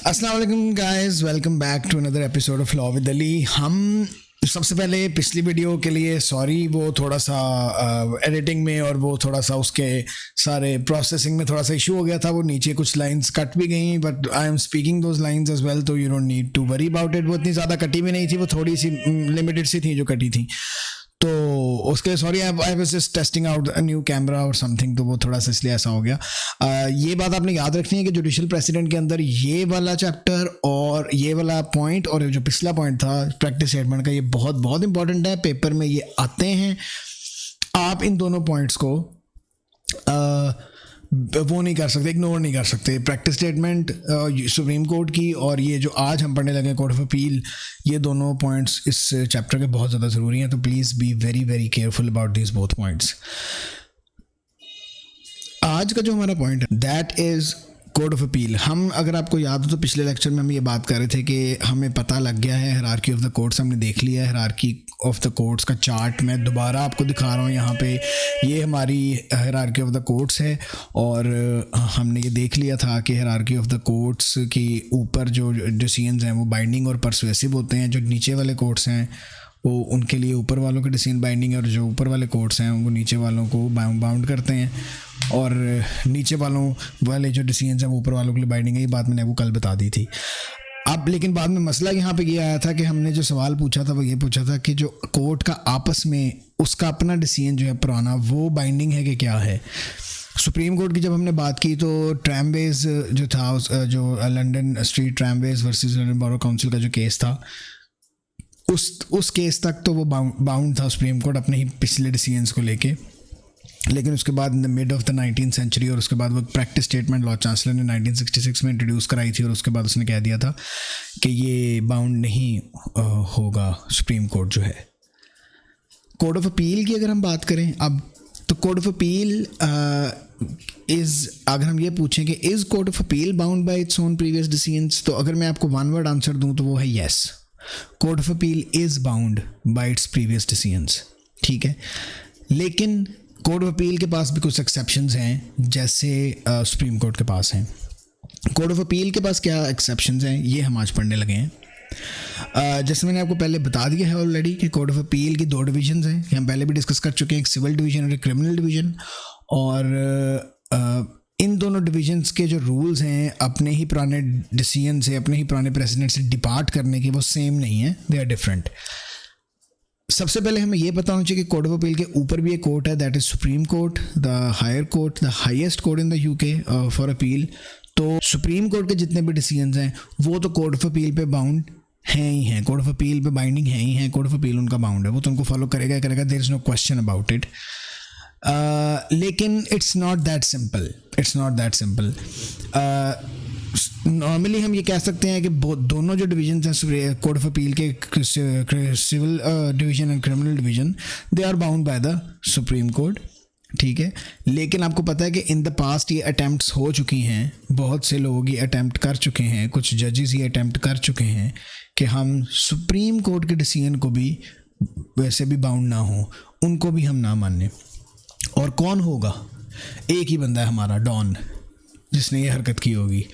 अस्सलाम वालेकुम guys, welcome back to another episode of law with Ali. हम सबसे पहले पिछली वीडियो के लिए सॉरी, वो थोड़ा सा एडिटिंग में और वो थोड़ा सा उसके सारे प्रोसेसिंग में थोड़ा सा इशू हो गया था। वो नीचे कुछ लाइंस कट भी गई, but I am speaking those lines as well, तो you don't need to worry about it. वो इतनी ज़्यादा कटी भी नहीं थी, वो थोड़ी सी लिमिटेड सी थी जो कटी थी, तो उसके sorry. I was just testing out a new camera और समथिंग, तो वो थोड़ा सा इसलिए ऐसा हो गया। ये बात आपने याद रखनी है कि जुडिशल प्रेसिडेंट के अंदर ये वाला चैप्टर और ये वाला पॉइंट और जो पिछला पॉइंट था प्रैक्टिस स्टेटमेंट का, ये बहुत बहुत इंपॉर्टेंट है। पेपर में ये आते हैं। आप इन दोनों पॉइंट्स को वो नहीं कर सकते, इग्नोर नहीं कर सकते। प्रैक्टिस स्टेटमेंट सुप्रीम कोर्ट की और ये जो आज हम पढ़ने लगे कोर्ट ऑफ अपील, ये दोनों पॉइंट्स इस चैप्टर के बहुत ज़्यादा ज़रूरी हैं। तो please be very very careful about this both points. आज का जो हमारा पॉइंट है that is court of appeal. हम, अगर आपको याद हो तो पिछले लेक्चर में हम ये बात कर रहे थे कि हमें पता लग गया है हायरार्की ऑफ द कोर्ट्स, हमने देख लिया है हायरार्की ऑफ द कोर्ट्स का चार्ट। मैं दोबारा आपको दिखा रहा हूँ यहाँ पे, ये हमारी हायरार्की ऑफ द कोर्ट्स है और हमने ये देख लिया था कि हायरार्की ऑफ द कोर्ट्स की ऊपर जो डिसीजंस हैं वो बाइंडिंग और परसुएसिव होते हैं। जो नीचे वाले कोर्ट्स हैं वो उनके लिए ऊपर वालों के डिसीजन बाइंडिंग है, और जो ऊपर वाले कोर्ट्स हैं वो नीचे वालों को बाउंड करते हैं, और नीचे वालों वाले जो डिसीजन हैं वो ऊपर वालों के लिए बाइंडिंग है। ये बात मैंने आपको कल बता दी थी। अब लेकिन बाद में मसला यहाँ पे ये आया था कि हमने जो सवाल पूछा था वो ये पूछा था कि जो कोर्ट का आपस में उसका अपना डिसीजन जो है पुराना, वो बाइंडिंग है कि क्या है। सुप्रीम कोर्ट की जब हमने बात की तो ट्रैमवेज जो था, जो London street tramways versus London borough council का जो केस था, उस केस तक तो वो बाउंड था सुप्रीम कोर्ट अपने ही पिछले डिसीजंस को लेके। लेकिन उसके बाद in the mid of the 19th century और उसके बाद वो प्रैक्टिस स्टेटमेंट लॉ चांसलर ने 1966 में इंट्रोड्यूस कराई थी, और उसके बाद उसने कह दिया था कि ये बाउंड नहीं होगा सुप्रीम कोर्ट जो है। कोर्ट ऑफ अपील की अगर हम बात करें अब, तो कोर्ट ऑफ अपील अगर हम ये पूछें कि is court of appeal bound by its own previous decisions, तो अगर मैं आपको वन वर्ड आंसर दूं तो वो है yes, court of appeal is bound by its previous decisions. ठीक है, लेकिन कोर्ट ऑफ अपील के पास भी कुछ एक्सेप्शंस हैं, जैसे सुप्रीम कोर्ट के पास हैं। कोर्ट ऑफ अपील के पास क्या एक्सेप्शंस हैं ये हम आज पढ़ने लगे हैं। जैसे मैंने आपको पहले बता दिया है ऑलरेडी कि कोर्ट ऑफ अपील की 2 डिवीजन्स हैं, हम पहले भी डिस्कस कर चुके हैं, एक सिविल डिवीजन और एक क्रिमिनल डिवीजन। और इन दोनों डिवीजन्स के जो रूल्स हैं अपने ही पुराने डिसीजन से, अपने ही पुराने प्रेसिडेंट से डिपार्ट करने के, वो सेम नहीं है, दे आर डिफरेंट। सबसे पहले हमें ये पता होना चाहिए कि कोर्ट ऑफ अपील के ऊपर भी एक कोर्ट है, that is Supreme Court, the higher court, the highest court in the UK for appeal. तो सुप्रीम कोर्ट के जितने भी डिसीजंस हैं वो तो कोर्ट ऑफ अपील पे बाउंड हैं ही हैं, कोर्ट ऑफ अपील पे बाइंडिंग है ही हैं, कोर्ट ऑफ अपील उनका बाउंड है, वो तो उनको फॉलो करेगा there is no question about it. लेकिन it's not that simple. Normally हम ये कह सकते हैं कि दोनों जो डिवीजन हैं कोर्ट ऑफ अपील के, civil division and criminal division, they are bound by the supreme Court. ठीक है, लेकिन आपको पता है कि इन द पास्ट ये अटैम्प्ट्स हो चुकी हैं, बहुत से लोग ये अटैम्प्ट कर चुके हैं, कुछ जजेस ये अटैम्प्ट कर चुके हैं कि हम सुप्रीम कोर्ट के डिसीजन को भी वैसे भी बाउंड ना हो, उनको भी हम ना माने। और कौन होगा? एक ही बंदा है हमारा, डॉन, जिसने ये हरकत की होगी।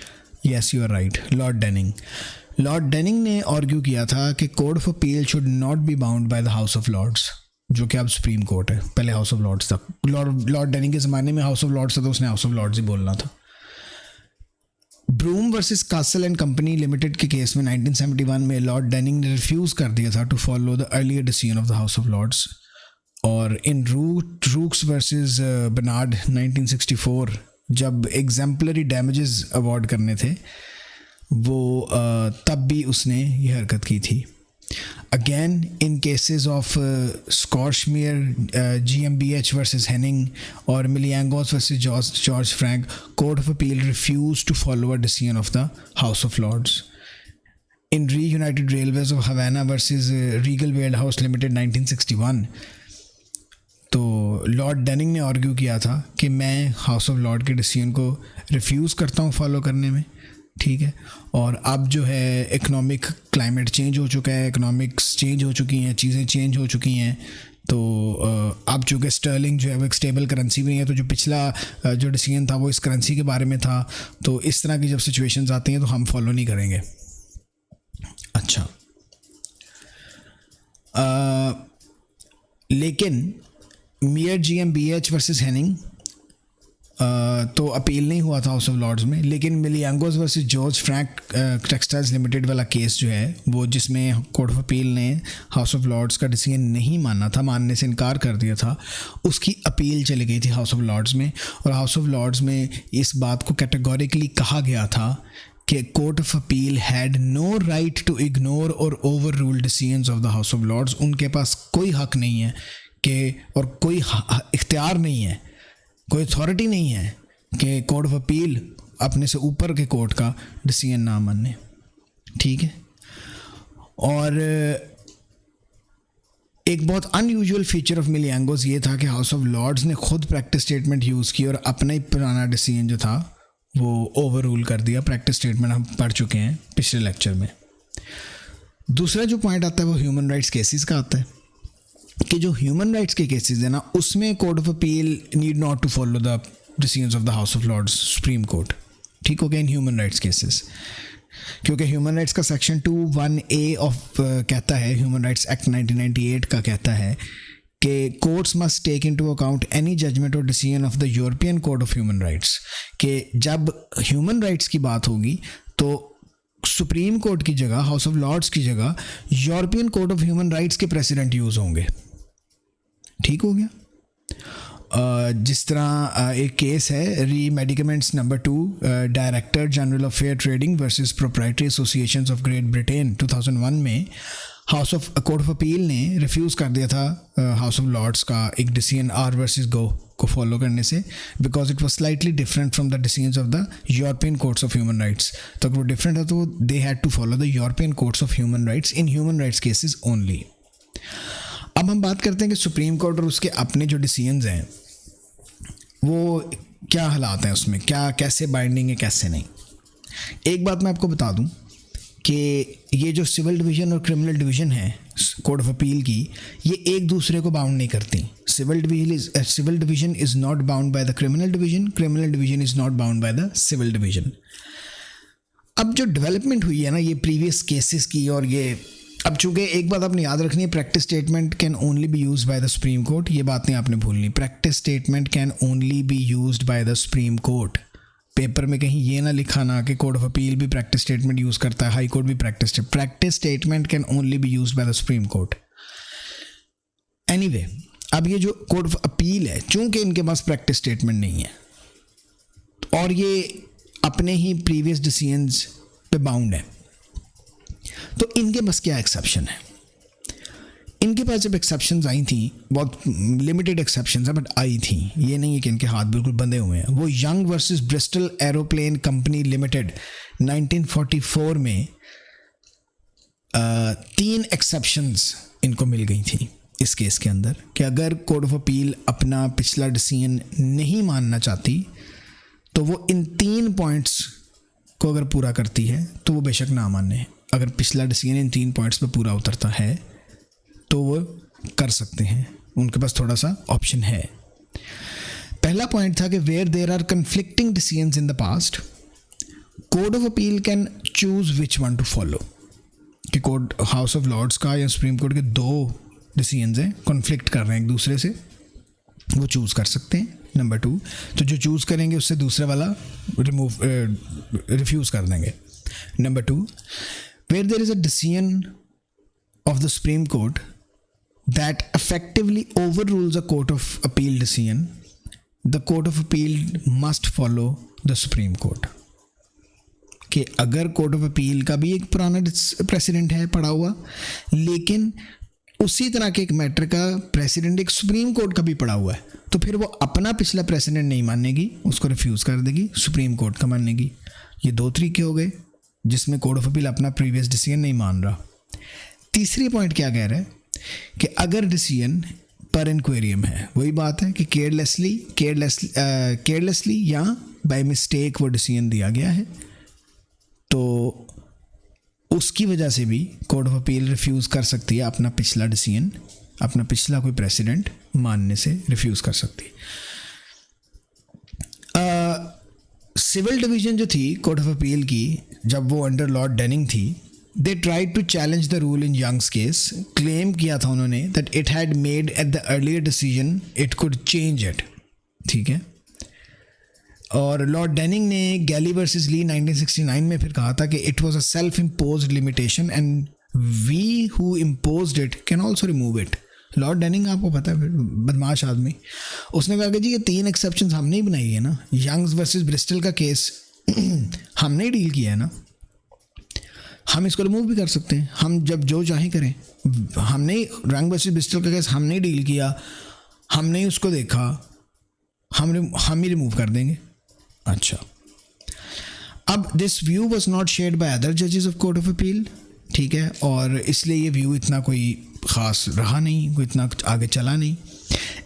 Yes, you are right, Lord Denning ने आर्ग्यू किया था कि Court of Appeal should not be bound by the House of Lords, जो कि अब सुप्रीम कोर्ट है, पहले हाउस ऑफ लॉर्ड्स था। लॉर्ड डेनिंग के ज़माने में हाउस ऑफ लॉर्ड्स था, तो उसने हाउस ऑफ लॉर्ड्स ही बोलना था। Broom versus Cassell and company limited के केस में 1971 में लॉर्ड डेनिंग ने रिफ्यूज़ कर दिया था to follow the earlier decision of the House of Lords. और इन रूक्स वर्सेस बर्नार्ड 1964, जब एग्जाम्पलरी डैमेजेस अवार्ड करने थे, वो तब भी उसने ये हरकत की थी। Again in cases of Schorsch Meier, GmbH versus Hennig और Miliangos versus George Frank, Court of Appeal refuse to follow a decision of the House of Lords. In United Railways of Havana versus Regal Warehouse Limited 1961, तो Lord Denning ने argue किया था कि मैं house of Lord के decision को refuse करता हूँ फॉलो करने में। ठीक है, और अब जो है इकोनॉमिक क्लाइमेट चेंज हो चुका है, इकोनॉमिक्स चेंज हो चुकी हैं, चीज़ें चेंज हो चुकी हैं, तो अब चूँकि स्टर्लिंग जो है वो एक स्टेबल करेंसी भी नहीं है, तो जो पिछला जो डिसीजन था वो इस करेंसी के बारे में था, तो इस तरह की जब सिचुएशंस आती हैं तो हम फॉलो नहीं करेंगे। अच्छा, लेकिन मियर GmbH वर्सेस हेनिंग तो अपील नहीं हुआ था हाउस ऑफ लॉर्ड्स में, लेकिन Miliangos versus George Frank Textiles Limited वाला केस जो है वो, जिसमें कोर्ट ऑफ अपील ने हाउस ऑफ लॉर्ड्स का डिसीजन नहीं माना था, मानने से इनकार कर दिया था, उसकी अपील चली गई थी हाउस ऑफ लॉर्ड्स में। और हाउस ऑफ लॉर्ड्स में इस बात को कैटेगोरिकली कहा गया था कि Court of Appeal had no right to ignore और overrule decisions of the House of Lords. उनके पास कोई हक नहीं है कि, और कोई इख्तियार नहीं है, कोई अथॉरिटी नहीं है कि कोर्ट ऑफ अपील अपने से ऊपर के कोर्ट का डिसीजन ना माने। ठीक है, और एक बहुत अनयूजुअल फीचर ऑफ मिलियांगोस ये था कि हाउस ऑफ लॉर्ड्स ने खुद प्रैक्टिस स्टेटमेंट यूज़ की और अपना ही पुराना डिसीजन जो था वो ओवर रूल कर दिया। प्रैक्टिस स्टेटमेंट हम पढ़ चुके हैं पिछले लेक्चर में। दूसरा जो पॉइंट आता है वो ह्यूमन राइट्स केसेस का आता है कि जो ह्यूमन राइट्स के केसेस है ना, उसमें Court of Appeal need not to follow the decisions of the House of Lords Supreme Court. ठीक हो गया, इन ह्यूमन राइट्स केसेस, क्योंकि ह्यूमन राइट्स का सेक्शन 2(1)(a) ऑफ कहता है, ह्यूमन राइट्स एक्ट 1998 का कहता है कि courts must take into account any judgment और decision of the European Court of Human Rights, कि जब ह्यूमन राइट्स की बात होगी तो सुप्रीम कोर्ट की जगह, हाउस ऑफ लॉर्ड्स की जगह European Court of Human rights के प्रेसिडेंट यूज़ होंगे। ठीक हो गया। जिस तरह एक केस है re Medicaments number 2 Director General of Fair Trading versus Proprietary Associations of Great Britain 2001 में House of Court of Appeal ने रिफ्यूज़ कर दिया था हाउस ऑफ लॉर्ड्स का एक डिसीजन आर वर्सेस गो को फॉलो करने से, because it was slightly different from the decisions of the European Courts of Human Rights. तो अगर वो डिफरेंट है तो they had to follow the European Courts of Human Rights in human rights cases only. अब हम बात करते हैं कि सुप्रीम कोर्ट और उसके अपने जो डिसीजंस हैं वो क्या हालात हैं, उसमें क्या कैसे बाइंडिंग है कैसे नहीं। एक बात मैं आपको बता दूं कि ये जो सिविल डिवीज़न और क्रिमिनल डिवीज़न है कोर्ट ऑफ अपील की, ये एक दूसरे को बाउंड नहीं करती। Civil division is not bound by the criminal division is not bound by the civil division. अब जो डेवलपमेंट हुई है ना ये प्रीवियस केसेस की, और ये अब चूँकि एक बात आपने याद रखनी है, practice statement can only be used by the supreme court, ये बात नहीं आपने भूलनी। Practice statement can only be used by the supreme court. Paper में कहीं ये ना लिखा ना कि कोर्ट ऑफ अपील भी प्रैक्टिस स्टेटमेंट यूज़ करता है, हाई कोर्ट भी practice statement can only be used by the supreme court. Anyway, अब ये जो कोर्ट ऑफ अपील है, चूँकि इनके पास प्रैक्टिस स्टेटमेंट नहीं है और ये अपने ही प्रीवियस डिसीजंस पे बाउंड है, तो इनके पास क्या एक्सेप्शन है। इनके पास जब एक्सेप्शंस आई थी, बहुत लिमिटेड एक्सेप्शंस है बट आई थी, ये नहीं है कि इनके हाथ बिल्कुल बंधे हुए हैं। वो young versus Bristol aeroplane company limited 1944 में 3 एक्सेप्शंस इनको मिल गई थी इस केस के अंदर, कि अगर कोर्ट ऑफ अपील अपना पिछला डिसीजन नहीं मानना चाहती तो वो इन 3 पॉइंट्स को अगर पूरा करती है तो वो बेशक ना माने। अगर पिछला डिसीजन इन 3 पॉइंट्स पे पूरा उतरता है तो वो कर सकते हैं, उनके पास थोड़ा सा ऑप्शन है। पहला पॉइंट था कि where there are conflicting decisions in the past, Court of Appeal can choose which one to follow. कि कोर्ट हाउस ऑफ लॉर्ड्स का या सुप्रीम कोर्ट के 2 डिसीजंस हैं, कॉन्फ्लिक्ट कर रहे हैं एक दूसरे से, वो चूज़ कर सकते हैं। नंबर 2, तो जो चूज़ करेंगे उससे दूसरे वाला रिफ्यूज़ कर देंगे। Number 2, where there is a decision of the Supreme Court that effectively overrules a court of appeal decision, the court of appeal must follow the Supreme Court। कि अगर कोर्ट ऑफ अपील का भी एक पुराना president है पड़ा हुआ, लेकिन उसी तरह के एक मैटर का प्रेसिडेंट एक सुप्रीम कोर्ट का भी पड़ा हुआ है, तो फिर वो अपना पिछला प्रेसिडेंट नहीं मानेगी, उसको रिफ्यूज़ कर देगी, सुप्रीम कोर्ट का मानेगी। ये 2 तरीके हो गए जिसमें कोर्ट ऑफ अपील अपना प्रीवियस डिसीजन नहीं मान रहा। तीसरी पॉइंट क्या कह रहा है कि अगर डिसीजन पर इंक्वेरियम है, वही बात है कि केयरलेसली या बाय मिस्टेक वो डिसीजन दिया गया है, तो उसकी वजह से भी कोर्ट ऑफ अपील रिफ्यूज़ कर सकती है अपना पिछला डिसीजन अपना पिछला कोई प्रेसिडेंट मानने से रिफ्यूज़ कर सकती। सिविल डिवीज़न जो थी कोर्ट ऑफ अपील की, जब वो अंडर लॉर्ड डेनिंग थी, they tried to challenge the rule in Young's case. Claim किया था उन्होंने that it had made at the earlier decision it could change it, ठीक है। और लॉर्ड डेनिंग ने गैली वर्सेस ली 1969 में फिर कहा था कि it was a self imposed limitation and we who imposed it can also remove it. Lord Denning आपको पता है, बदमाश आदमी, उसने कहा कि जी ये 3 एक्सेप्शंस हमने ही बनाई है ना, यंग्स वर्सेस ब्रिस्टल का केस हमने ही डील किया है ना, हम इसको रिमूव भी कर सकते हैं, हम जब जो चाहें करें। हमने यंग वर्सेस ब्रिस्टल का केस हमने डील किया, हमने उसको देखा, हम ही रिमूव कर देंगे। अच्छा, अब this view was not shared by other जजेस ऑफ कोर्ट ऑफ अपील, ठीक है, और इसलिए ये व्यू इतना कोई ख़ास रहा नहीं, कोई इतना आगे चला नहीं।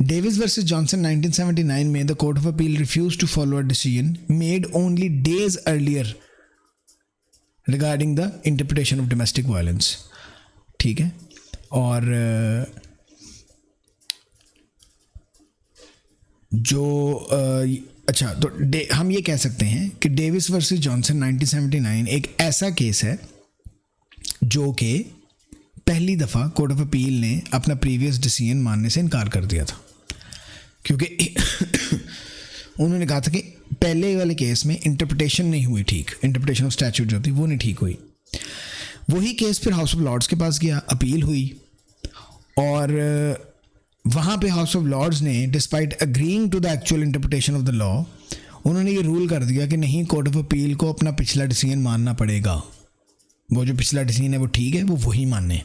डेविस वर्सेस जॉनसन 1979 में the court of Appeal refuse to follow a decision made only days earlier regarding the interpretation of domestic violence, ठीक है। और अच्छा, तो हम ये कह सकते हैं कि डेविस वर्सेस जॉनसन 1979 एक ऐसा केस है जो कि पहली दफ़ा कोर्ट ऑफ अपील ने अपना प्रीवियस डिसीजन मानने से इनकार कर दिया था, क्योंकि उन्होंने कहा था कि पहले वाले केस में इंटरप्रिटेशन नहीं हुई ठीक, इंटरप्रिटेशन ऑफ स्टैट्यूट जो थी वो नहीं ठीक हुई। वही केस फिर हाउस ऑफ लॉर्ड्स के पास गया, अपील हुई, और वहाँ पे हाउस ऑफ लॉर्ड्स ने despite agreeing to the actual interpretation of the law, उन्होंने ये रूल कर दिया कि नहीं, कोर्ट ऑफ अपील को अपना पिछला डिसीजन मानना पड़ेगा, वो जो पिछला डिसीजन है वो ठीक है, वो वही माने।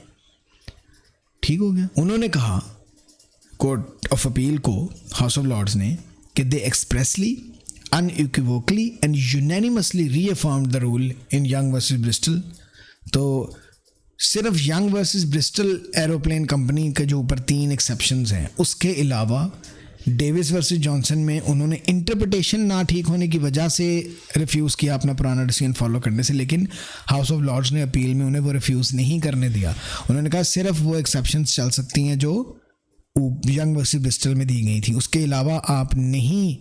ठीक हो गया। उन्होंने कहा कोर्ट ऑफ अपील को, हाउस ऑफ लॉर्ड्स ने, कि दे expressly unequivocally and unanimously reaffirmed the rule in Young versus Bristol। तो सिर्फ young versus Bristol aeroplane company के जो ऊपर 3 एक्सेप्शंस हैं, उसके अलावा डेविस वर्सेस जॉनसन में उन्होंने इंटरप्रिटेशन ना ठीक होने की वजह से रिफ्यूज़ किया अपना पुराना डिसीजन फॉलो करने से, लेकिन हाउस ऑफ लॉर्ड्स ने अपील में उन्हें वो रिफ्यूज़ नहीं करने दिया। उन्होंने कहा सिर्फ वो एक्सेप्शंस चल सकती हैं जो यंग वर्सेस ब्रिस्टल में दी गई थी, उसके अलावा आप नहीं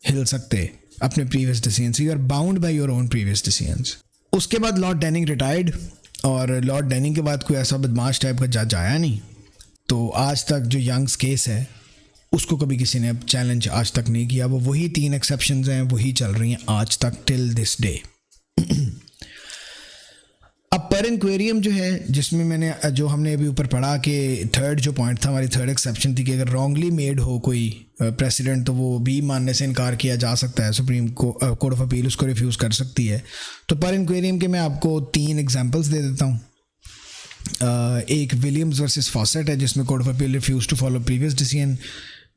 हिल सकते अपने प्रीवियस डिसीजन से, you are bound by your own previous decisions. उसके बाद लॉर्ड डेनिंग रिटायर्ड, और लॉर्ड डेनिंग के बाद कोई ऐसा बदमाश टाइप का जज आया नहीं, तो आज तक जो यंग्स केस है उसको कभी किसी ने चैलेंज आज तक नहीं किया। वो वही 3 एक्सेप्शंस हैं, वही चल रही हैं आज तक टिल दिस डे। अब पर इंक्वेरियम जो है, जिसमें मैंने जो हमने अभी ऊपर पढ़ा कि थर्ड जो पॉइंट था, हमारी थर्ड एक्सेप्शन थी कि अगर रॉन्गली मेड हो कोई प्रेसिडेंट तो वो भी मानने से इनकार किया जा सकता है, सुप्रीम कोर्ट ऑफ अपील उसको रिफ्यूज़ कर सकती है। तो पर इंक्वेरियम के मैं आपको 3 एग्जांपल्स दे देता हूँ। एक विलियम्स वर्सेस फॉसेट है, जिसमें Court of Appeal refuse to follow previous decision,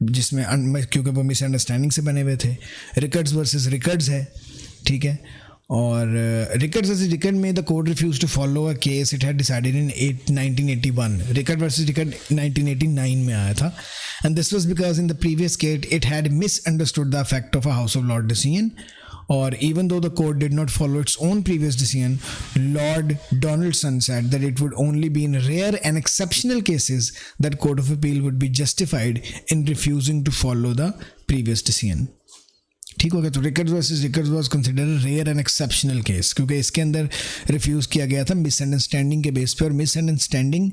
जिसमें क्योंकि वो मिसअंडरस्टैंडिंग से बने हुए थे। रिकर्ड्स वर्सेस रिकर्ड्स है, ठीक है, और रिकर्ड्स वर्सेस रिकर्ड में the court refuse to follow a case it had decided in 1981। Rickard versus Rickard 1989 में आया था, and this was because in the previous case it had misunderstood the effect of a house of lord decision, or even though the court did not follow its own previous decision, Lord Donaldson said that it would only be in rare and exceptional cases that Court of Appeal would be justified in refusing to follow the previous decision। ठीक हो गया। तो Rickards versus Rickards was considered rare and exceptional case, क्योंकि इसके अंदर refuse किया गया था मिसअंडरस्टैंडिंग के बेस पे, और misunderstanding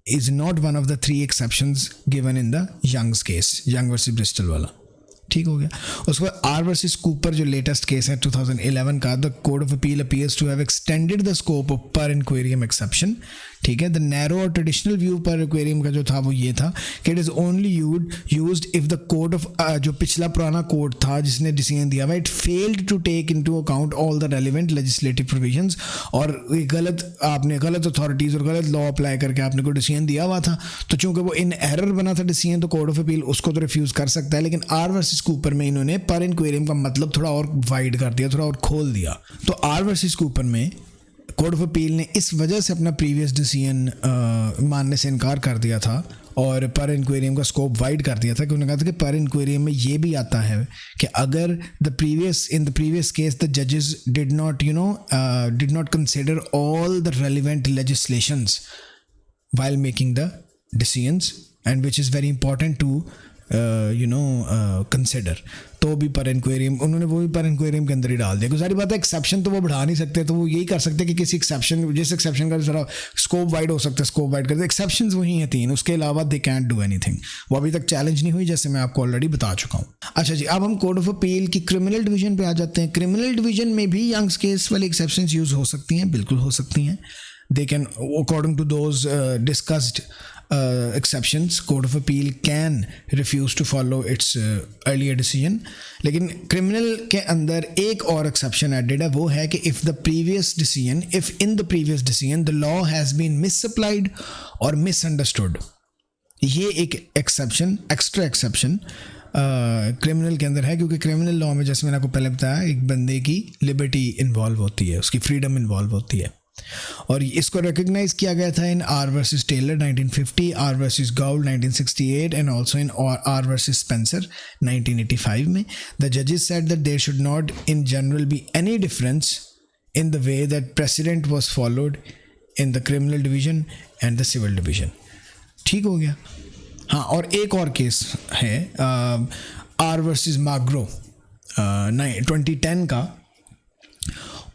is not one of the 3 exceptions given in the Young's case, Young versus Bristol वाला। ठीक हो गया। उसके बाद आर वर्सेस कूपर जो लेटेस्ट केस है 2011 का, the court of appeal appears to have extended the scope of per incuriam exception. ठीक है, द नैरो और ट्रेडिशनल व्यू पर इंक्वेरियम का जो था वो ये था कि it is only used if the court of जो पिछला पुराना कोर्ट था जिसने डिसीजन दिया हुआ, it failed to take into account all the relevant legislative provisions, और आपने गलत अथॉरिटीज़ और गलत लॉ अप्लाई करके आपने कोई डिसीजन दिया हुआ था, तो चूंकि वो इन एरर बना था डिसीजन, तो कोर्ट ऑफ अपील उसको तो रिफ्यूज़ कर सकता है। लेकिन आर वर्सेस कूपर में इन्होंने पर इंक्वेरियम का मतलब थोड़ा और वाइड कर दिया, थोड़ा और खोल दिया। तो आर वर्सेस कूपर में कोर्ट ऑफ अपील ने इस वजह से अपना प्रीवियस डिसीजन मानने से इनकार कर दिया था और पर इंक्वेरियम का स्कोप वाइड कर दिया था, कि उन्होंने कहा था कि पर इंक्वेरियम में ये भी आता है कि अगर in the previous case the जजेस did not consider all the relevant legislations while making the decisions and which is very important to consider, तो भी पर इंक्वायरियम उन्होंने वो भी पर इंक्वायरियम के अंदर ही डाल दिया। क्योंकि सारी बात है एक्सेप्शन तो वो बढ़ा नहीं सकते, तो वो यही कर सकते कि किसी एक्सेप्शन, जिस एक्सेप्शन का जरा स्कोप वाइड हो सकता है स्कोप वाइड कर दे। एक्सेप्शंस वही हैं 3, उसके अलावा दे कैंट डू एनीथिंग। वो अभी तक चैलेंज नहीं हुई, जैसे मैं आपको ऑलरेडी बता चुका हूँ। अच्छा जी, अब हम कोड ऑफ अपील की क्रिमिनल डिवीजन पे आ जाते हैं। क्रिमिनल डिवीजन में भी यंग्स केस वाली एक्सेप्शन यूज हो सकती हैं, बिल्कुल हो सकती हैं। They can according to those discussed exceptions, court of appeal can refuse to follow its earlier decision। लेकिन criminal के अंदर एक और exception added है, वो है कि if in the previous decision the law has been misapplied or misunderstood, ये एक exception, extra exception क्रिमिनल के अंदर है। क्योंकि क्रिमिनल लॉ में, जैसे मैंने आपको पहले बताया, एक बंदे की लिबर्टी इन्वॉल्व होती है, उसकी फ्रीडम इन्वॉल्व होती है, और इसको रिकग्नाइज किया गया था in R versus Taylor 1950, R versus Gould 1968 and also in R versus Spencer 1985 में। द जजेस said that there should not in general be any difference in the way that precedent was followed in the criminal division and the civil division. ठीक हो गया। हाँ, और एक और case है आर वर्सेस माग्रो 2010 का।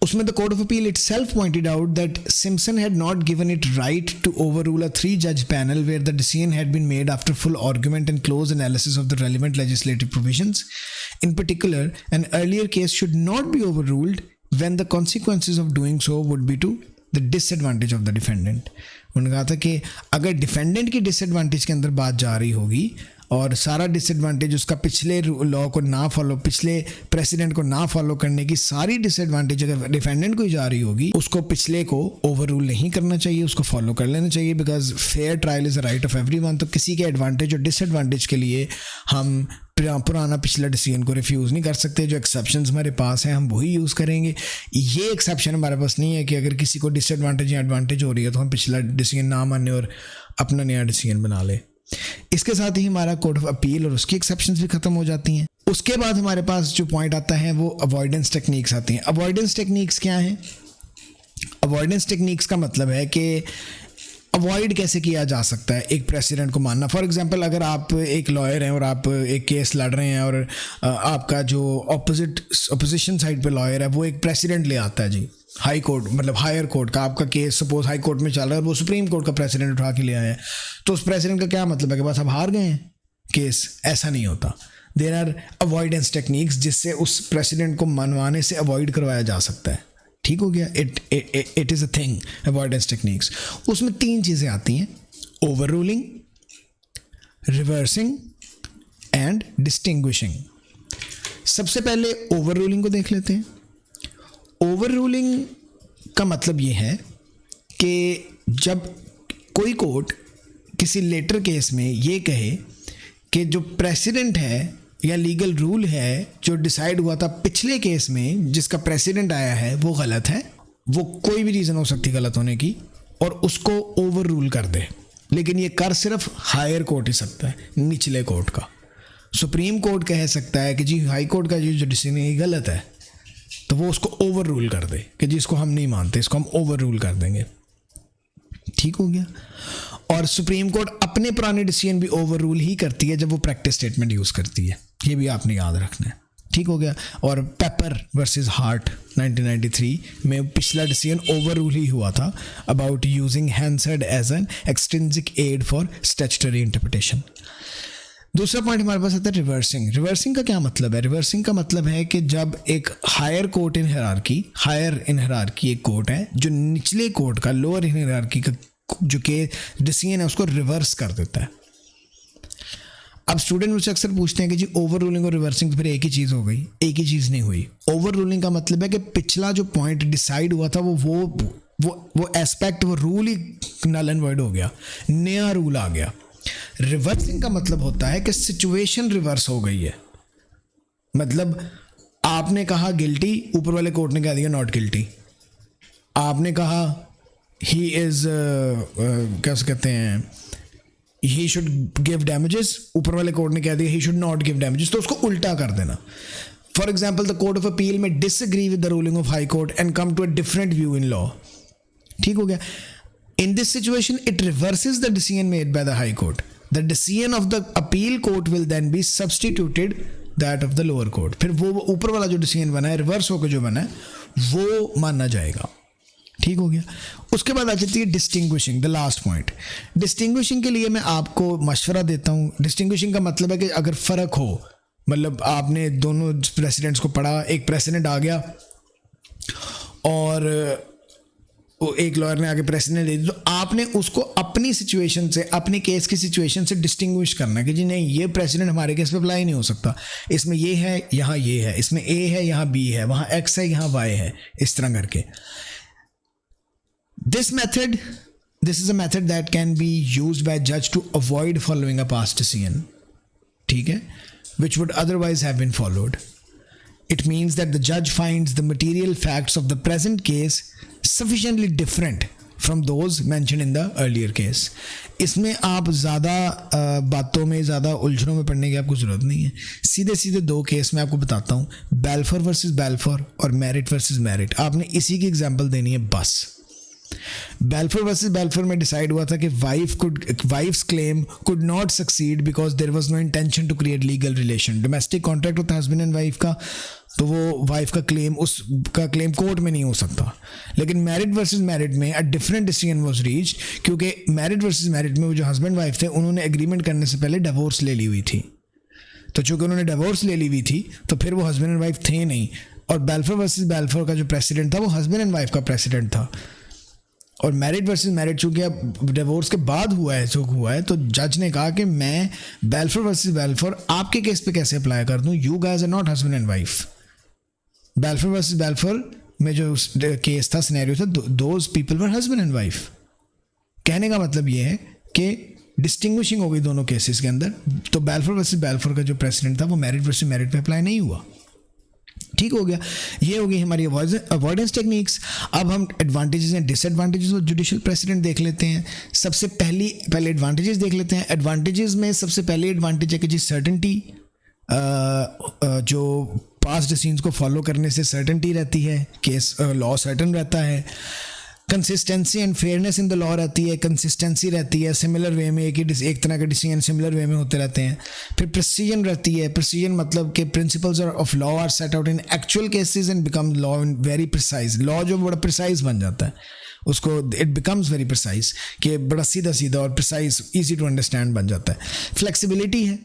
उसमें the Court of Appeal itself pointed out that Simpson had not given it right to overrule a 3-judge panel where the decision had been made after full argument and close analysis of the relevant legislative provisions. In particular, an earlier case should not be overruled when the consequences of doing so would be to the disadvantage of the defendant. उन्होंने कहा था कि अगर defendant की disadvantage के अंदर बात जा रही होगी और सारा डिसएडवांटेज उसका पिछले लॉ को ना फॉलो, पिछले प्रेसिडेंट को ना फॉलो करने की सारी डिसएडवांटेज अगर डिफेंडेंट को ही जा रही होगी, उसको पिछले को ओवररूल नहीं करना चाहिए, उसको फॉलो कर लेना चाहिए। Because fair trial is a right of everyone. तो किसी के एडवांटेज और डिसएडवांटेज के लिए हम पुराना पिछला डिसीजन को रिफ्यूज़ नहीं कर सकते। जो एक्सेप्शंस हमारे पास हैं हम वही यूज़ करेंगे। ये एक्सेप्शन हमारे पास नहीं है कि अगर किसी को डिसएडवांटेज या एडवांटेज हो रही है तो हम पिछला डिसीजन ना माने और अपना नया डिसीजन बना ले। इसके साथ ही हमारा कोर्ट ऑफ अपील और उसकी एक्सेप्शंस भी खत्म हो जाती हैं। उसके बाद हमारे पास जो पॉइंट आता है वो अवॉइडेंस टेक्निक्स आती हैं। अवॉइडेंस टेक्निक्स क्या हैं? अवॉइडेंस टेक्निक्स का मतलब है कि अवॉइड कैसे किया जा सकता है एक प्रेसिडेंट को मानना। फॉर एग्जांपल, अगर आप एक लॉयर हैं और आप एक केस लड़ रहे हैं और आपका जो अपोजिशन साइड पे लॉयर है वो एक प्रेसिडेंट ले आता है जी, हाई कोर्ट मतलब हायर कोर्ट का आपका केस सपोज हाई कोर्ट में चल रहा है और वो सुप्रीम कोर्ट का प्रेसिडेंट उठा के ले आया है, तो उस प्रेसिडेंट का क्या मतलब है कि बस आप हार गए हैं केस? ऐसा नहीं होता। देयर आर अवॉइडेंस टेक्निक्स जिससे उस प्रेसिडेंट को मनवाने से अवॉइड करवाया जा सकता है। ठीक हो गया। It is a thing, avoidance techniques. उसमें 3 चीज़ें आती हैं: over ruling, reversing and distinguishing. सबसे पहले ओवर रूलिंग को देख लेते हैं। ओवर रूलिंग का मतलब ये है कि जब कोई कोर्ट किसी लेटर केस में ये कहे कि जो प्रेसिडेंट है या लीगल रूल है जो डिसाइड हुआ था पिछले केस में जिसका प्रेसिडेंट आया है वो गलत है, वो कोई भी रीज़न हो सकती गलत होने की, और उसको ओवर रूल कर दे। लेकिन ये कर सिर्फ हायर कोर्ट ही सकता है, निचले कोर्ट का। सुप्रीम कोर्ट कह सकता है कि जी हाई कोर्ट का जो डिसीजन है गलत है, तो वो उसको ओवर रूल कर दे कि जी इसको हम नहीं मानते, इसको हम ओवर रूल कर देंगे। ठीक हो गया। और सुप्रीम कोर्ट अपने पुराने डिसीजन भी ओवर रूल ही करती है जब वो प्रैक्टिस स्टेटमेंट यूज़ करती है। ये भी आपने याद रखना है। ठीक हो गया। और पेपर वर्सेस हार्ट 1993 में पिछला डिसीजन ओवर रूल ही हुआ था about using Hansard as an extrinsic aid for statutory interpretation. दूसरा पॉइंट हमारे पास आता है रिवर्सिंग। रिवर्सिंग का क्या मतलब है? रिवर्सिंग का मतलब है कि जब एक हायर कोर्ट इन हायरार्की एक कोर्ट है जो निचले कोर्ट का, लोअर इन हायरार्की का जो के डिसीजन है उसको रिवर्स कर देता है। अब स्टूडेंट मुझसे अक्सर पूछते हैं कि जी ओवर रूलिंग और रिवर्सिंग तो फिर एक ही चीज़ हो गई। एक ही चीज़ नहीं हुई। ओवर रूलिंग का मतलब है कि पिछला जो पॉइंट डिसाइड हुआ था वो एस्पेक्ट, वो रूल ही नल एंड वॉइड हो गया, नया रूल आ गया। रिवर्सिंग का मतलब होता है कि सिचुएशन रिवर्स हो गई है। मतलब आपने कहा गिल्टी, ऊपर वाले कोर्ट ने कह दिया नॉट गिल्टी। आपने कहा ही इज कैसे कहते हैं, ही शुड गिव डैमेजेस, ऊपर वाले कोर्ट ने कह दिया he should not give damages, तो उसको उल्टा कर देना। For example, the court of appeal में disagree with the ruling of high court and come to a different view in law. ठीक हो गया। In this situation, it reverses the decision made by the High Court. The decision of the appeal court will then be substituted that of the lower court. फिर वो ऊपर वाला जो decision बना है, रिवर्स होकर जो बना है, वो माना जाएगा। ठीक हो गया। उसके बाद आ जाती है distinguishing, the last point. Distinguishing के लिए मैं आपको मशवरा देता हूँ। डिस्टिंग्विशिंग का मतलब है कि अगर फ़र्क हो, मतलब आपने दोनों प्रेसिडेंट्स को पढ़ा, एक प्रेसिडेंट आ गया और एक लॉयर ने आगे प्रेसिडेंट दे दी, तो आपने उसको अपनी सिचुएशन से, अपने केस की सिचुएशन से डिस्टिंग्विश करना है कि जी नहीं, ये प्रेसिडेंट हमारे केस पे अप्लाई नहीं हो सकता, इसमें ये है, यहाँ ये है, इसमें ए है, यहाँ बी है, वहाँ एक्स है, यहाँ वाई है, इस तरह करके। This is a method that can be used by a judge to avoid following a past decision, ठीक है, which would otherwise have been followed. It means that the judge finds the material facts of the present case sufficiently different from those mentioned in the earlier case. इसमें आप ज़्यादा बातों में, ज़्यादा उलझनों में पढ़ने की आपको ज़रूरत नहीं है। सीधे सीधे दो केस मैं आपको बताता हूँ, बैल्फोर वर्सेस बैल्फोर और मैरिट वर्सेस मैरिट। आपने इसी की एग्जाम्पल देनी है बस। बैल्फोर वर्सेस बैल्फोर में डिसाइड हुआ था कि wife's claim could not succeed because there was no intention to create legal relation. Domestic contract होता है हस्बैंड एंड वाइफ का, तो वो वाइफ का क्लेम, उसका क्लेम कोर्ट में नहीं हो सकता। लेकिन मैरिड वर्सेस मैरिड में a different decision was reached, क्योंकि मैरिड वर्सेस मैरिड में वो जो हस्बैंड वाइफ थे, उन्होंने एग्रीमेंट करने से पहले डिवोर्स ले ली हुई थी। तो चूंकि उन्होंने डिवोर्स ले ली हुई थी, तो फिर वो हस्बैंड एंड वाइफ थे नहीं। और बैल्फोर वर्सेस बैल्फोर का जो प्रेसिडेंट था, वो हस्बैंड एंड वाइफ का प्रेसिडेंट था। और मैरिड वर्सेस मैरिड चूंकि अब डिवोर्स के बाद हुआ है, तो जज ने कहा कि मैं बैल्फोर वर्सेस बैल्फोर आपके केस पे कैसे अप्लाई कर दूं, you guys are not husband and wife. Balfour versus Balfour में जो केस था, सिनेरियो था, those people were husband and wife. कहने का मतलब ये है कि डिस्टिंग्विशिंग हो गई दोनों केसेस के अंदर। तो बैल्फोर वर्सेस बैल्फोर का जो प्रेसिडेंट था, वो मैरिड वर्सेस मैरिड पे अप्लाई नहीं हुआ। ठीक हो गया। ये हो गई हमारी अवॉइडेंस टेक्निक्स। अब हम advantages and disadvantages of judicial president देख लेते हैं। सबसे पहले एडवांटेजेस देख लेते हैं। एडवांटेजेस में सबसे पहले एडवांटेज है कि जी सर्टेनिटी, जो पास्ट डिसीजंस को फॉलो करने से सर्टेनिटी रहती है, केस लॉ सर्टन रहता है। Consistency and fairness in the law रहती है, कंसिस्टेंसी रहती है, सिमिलर वे में एक तरह के डिसीजन सिमिलर वे में होते रहते हैं। फिर प्रिसीजन रहती है। प्रिसीजन मतलब कि principles of law are set out in actual cases and become law in very precise. Law जो बड़ा प्रिसाइज बन जाता है, उसको इट बिकम्स वेरी प्रिसाइज, कि बड़ा सीधा सीधा और प्रिसाइज, ईजी टू अंडरस्टैंड बन जाता है। फ्लेक्सिबिलिटी है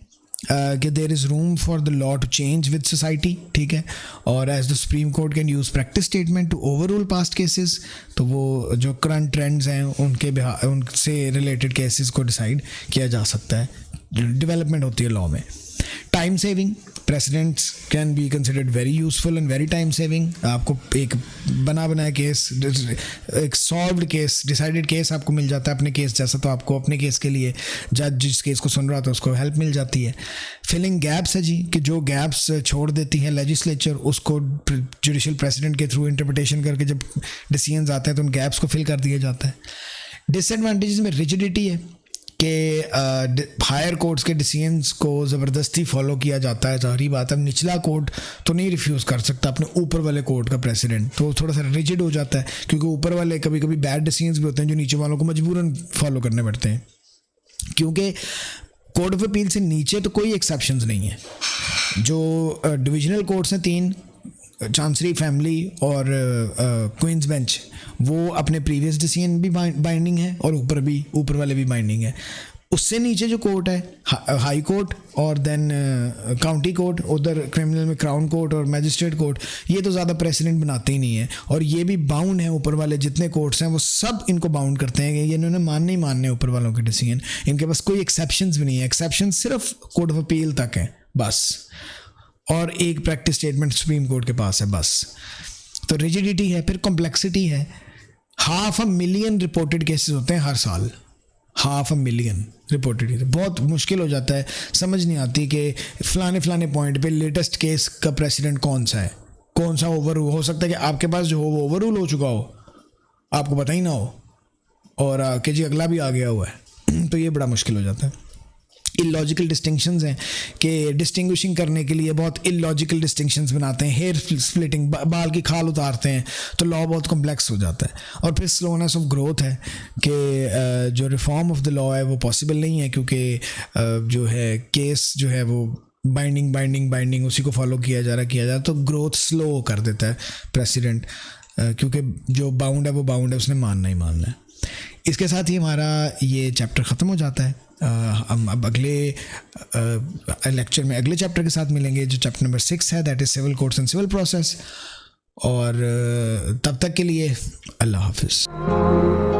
कि there is room for the law to change with society, ठीक है। और as the supreme court can use practice statement to overrule past cases, तो वो जो करंट ट्रेंड्स हैं उनसे रिलेटेड केसेस को डिसाइड किया जा सकता है। डेवलपमेंट होती है लॉ में। Time saving, precedents can be considered very useful and very time saving. आपको एक बनाया केस, एक सॉल्व्ड केस, डिसाइडेड केस आपको मिल जाता है अपने केस जैसा, तो आपको अपने केस के लिए जज जिस केस को सुन रहा था उसको हेल्प मिल जाती है। फिलिंग गैप्स है जी, कि जो गैप्स छोड़ देती है लेजिस्लेचर, उसको जुडिशियल प्रेसिडेंट के थ्रू इंटरप्रिटेशन करके जब डिसीजंस आते हैं तो उन गैप्स को फिल कर दिया जाता है। डिसएडवांटेजेस में रिजिडिटी है कि हायर कोर्ट्स के डिसीजंस को ज़बरदस्ती फॉलो किया जाता है। ज़ाहिर बात है, निचला कोर्ट तो नहीं रिफ्यूज़ कर सकता अपने ऊपर वाले कोर्ट का प्रेसिडेंट, तो थोड़ा सा रिजिड हो जाता है, क्योंकि ऊपर वाले कभी कभी बैड डिसीजंस भी होते हैं जो नीचे वालों को मजबूरन फॉलो करने पड़ते हैं। क्योंकि कोर्ट ऑफ अपील से नीचे तो कोई एक्सेप्शंस नहीं है। जो डिविजनल कोर्ट्स हैं 3, चांसरी, फैमिली और क्वींस बेंच, वो अपने प्रीवियस डिसीजन भी बाइंडिंग है और ऊपर वाले भी बाइंडिंग है। उससे नीचे जो कोर्ट है, हाई कोर्ट और देन काउंटी कोर्ट, उधर क्रिमिनल में क्राउन कोर्ट और मैजिस्ट्रेट कोर्ट, ये तो ज़्यादा प्रेसिडेंट बनाते ही नहीं है, और ये भी बाउंड है। ऊपर वाले जितने कोर्ट्स हैं वो सब इनको बाउंड करते हैं कि ये इन्होंने मानने ही मानने ऊपर वालों के डिसीजन। इनके पास कोई एक्सेप्शंस भी नहीं है। एक्सेप्शन सिर्फ कोर्ट ऑफ अपील तक है बस, और एक प्रैक्टिस स्टेटमेंट सुप्रीम कोर्ट के पास है बस। तो रिजिडिटी है। फिर कॉम्प्लेक्सिटी है। 500,000 रिपोर्टेड केसेस होते हैं हर साल। 500,000 रिपोर्टेड, बहुत मुश्किल हो जाता है, समझ नहीं आती कि फलाने पॉइंट पे लेटेस्ट केस का प्रेसिडेंट कौन सा है, कौन सा ओवर हो सकता है कि आपके पास जो हो वो ओवररूल हो चुका हो, आपको पता ही ना हो, और कि जी अगला भी आ गया हुआ है, तो ये बड़ा मुश्किल हो जाता है। इलॉजिकल डिस्टिंक्शंस हैं कि डिस्टिंग्विशिंग करने के लिए बहुत इलॉजिकल डिस्टिंक्शंस बनाते हैं, हेयर स्प्लिटिंग, बाल की खाल उतारते हैं, तो लॉ बहुत कॉम्प्लेक्स हो जाता है। और फिर स्लोनेस ऑफ ग्रोथ है कि जो रिफॉर्म ऑफ द लॉ है वो पॉसिबल नहीं है, क्योंकि जो है केस जो है वो बाइंडिंग उसी को फॉलो किया जा रहा, तो ग्रोथ स्लो कर देता है प्रेसिडेंट, क्योंकि जो बाउंड है वो बाउंड है, उसने मानना ही मानना है। इसके साथ ही हमारा ये चैप्टर ख़त्म हो जाता है। हम अब अगले लेक्चर में अगले चैप्टर के साथ मिलेंगे, जो चैप्टर नंबर 6 है, that is civil courts and civil process. और तब तक के लिए अल्लाह हाफिज़।